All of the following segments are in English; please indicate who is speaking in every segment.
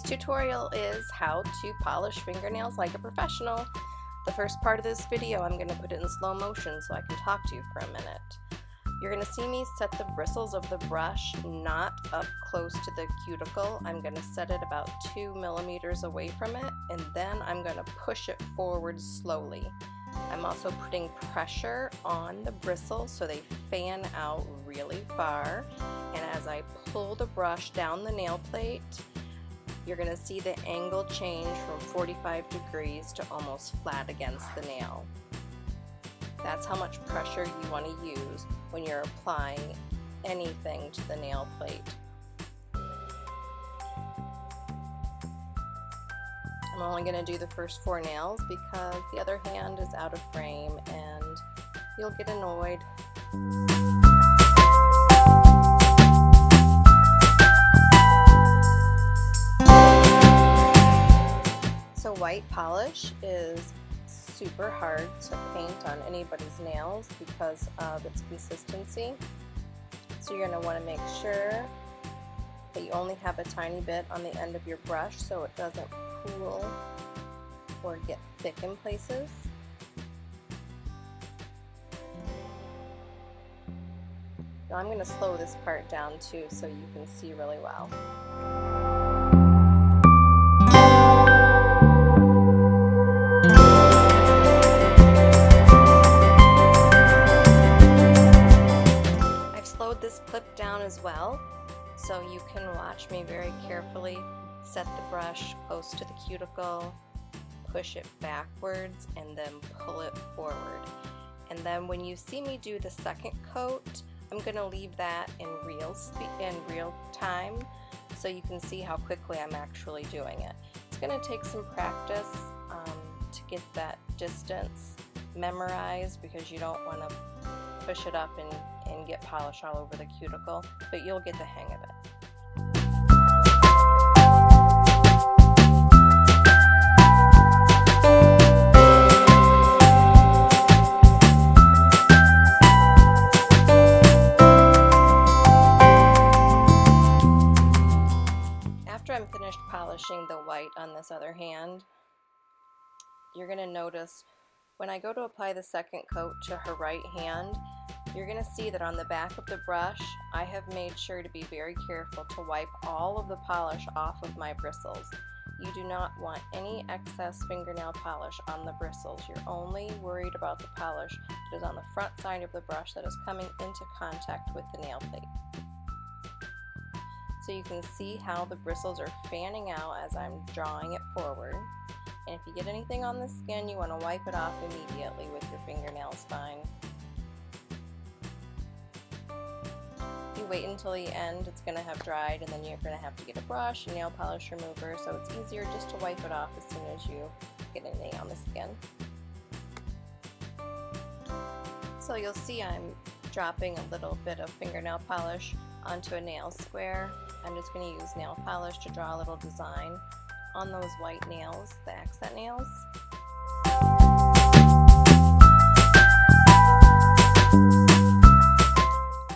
Speaker 1: tutorial is how to polish fingernails like a professional. The first part of this video I'm going to put it in slow motion so I can talk to you for a minute. You're going to see me set the bristles of the brush not up close to the cuticle. I'm going to set it about 2 millimeters away from it, and then I'm going to push it forward slowly. I'm also putting pressure on the bristles so they fan out really far, and as I pull the brush down the nail plate, you're going to see the angle change from 45 degrees to almost flat against the nail. That's how much pressure you want to use when you're applying anything to the nail plate. I'm only going to do the first 4 nails because the other hand is out of frame and you'll get annoyed. So white polish is super hard to paint on anybody's nails because of its consistency. So you're going to want to make sure that you only have a tiny bit on the end of your brush so it doesn't pool or get thick in places. Now I'm going to slow this part down too so you can see really well. I've slowed this clip down as well, so you can watch me very carefully set the brush close to the cuticle, push it backwards, and then pull it forward. And then when you see me do the second coat, I'm going to leave that in real time so you can see how quickly I'm actually doing it. It's going to take some practice to get that distance memorized because you don't want to push it up and get polish all over the cuticle, but you'll get the hang of it. After I'm finished polishing the white on this other hand, you're going to notice when I go to apply the second coat to her right hand, you're going to see that on the back of the brush, I have made sure to be very careful to wipe all of the polish off of my bristles. You do not want any excess fingernail polish on the bristles. You're only worried about the polish that is on the front side of the brush that is coming into contact with the nail plate. So you can see how the bristles are fanning out as I'm drawing it forward. And if you get anything on the skin, you want to wipe it off immediately with your fingernail spine. If you wait until the end, it's going to have dried, and then you're going to have to get a brush and nail polish remover, so it's easier just to wipe it off as soon as you get anything on the skin. So you'll see I'm dropping a little bit of fingernail polish onto a nail square. I'm just going to use nail polish to draw a little design on those white nails, the accent nails.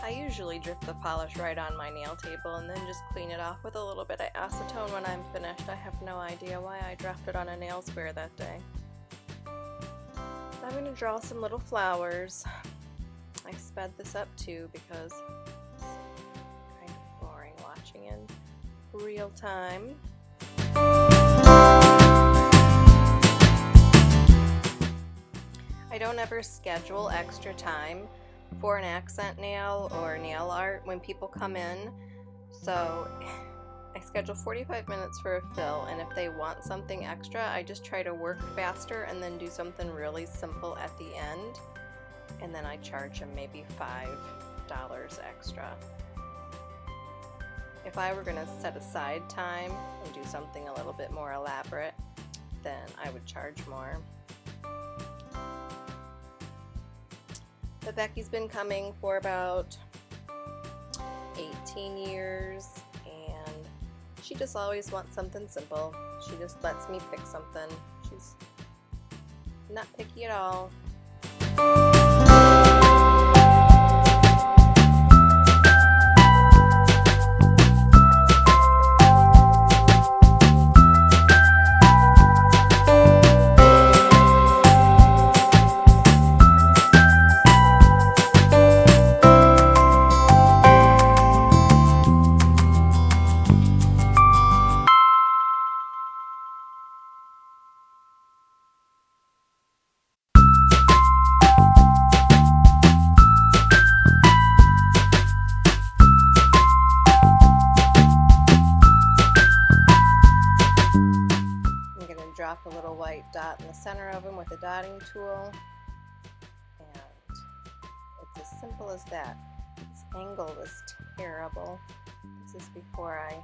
Speaker 1: I usually drip the polish right on my nail table and then just clean it off with a little bit of acetone when I'm finished. I have no idea why I dropped it on a nail square that day. I'm going to draw some little flowers. I sped this up too because it's kind of boring watching in real time. I don't ever schedule extra time for an accent nail or nail art when people come in, so I schedule 45 minutes for a fill, and if they want something extra, I just try to work faster and then do something really simple at the end, and then I charge them maybe $5 extra. If I were going to set aside time and do something a little bit more elaborate, then I would charge more. But Becky's been coming for about 18 years, and she just always wants something simple. She just lets me pick something. She's not picky at all. simple as that. This angle is terrible. This is before I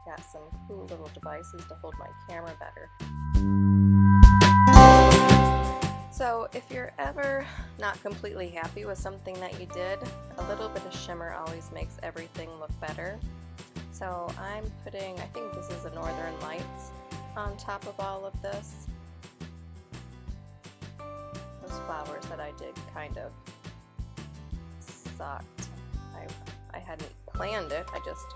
Speaker 1: got some cool little devices to hold my camera better. So if you're ever not completely happy with something that you did, a little bit of shimmer always makes everything look better. So I'm putting, I think this is the Northern Lights, on top of all of this. Those flowers that I did kind of sucked. I hadn't planned it, I just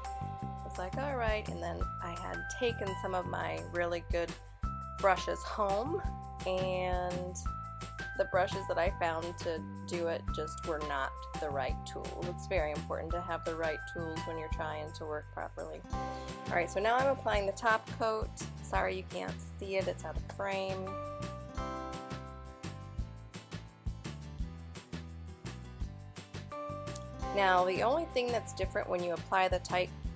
Speaker 1: was like, alright, and then I had taken some of my really good brushes home, and the brushes that I found to do it just were not the right tool. It's very important to have the right tools when you're trying to work properly. Alright, so now I'm applying the top coat. Sorry you can't see it, it's out of frame. Now the only thing that's different when you apply the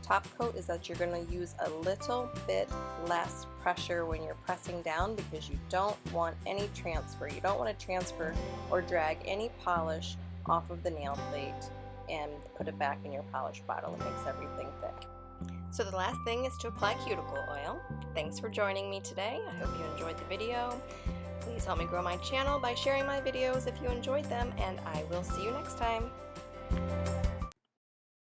Speaker 1: top coat is that you're going to use a little bit less pressure when you're pressing down, because you don't want any transfer. You don't want to transfer or drag any polish off of the nail plate and put it back in your polish bottle. It makes everything thick. So the last thing is to apply cuticle oil. Thanks for joining me today. I hope you enjoyed the video. Please help me grow my channel by sharing my videos if you enjoyed them, and I will see you next time.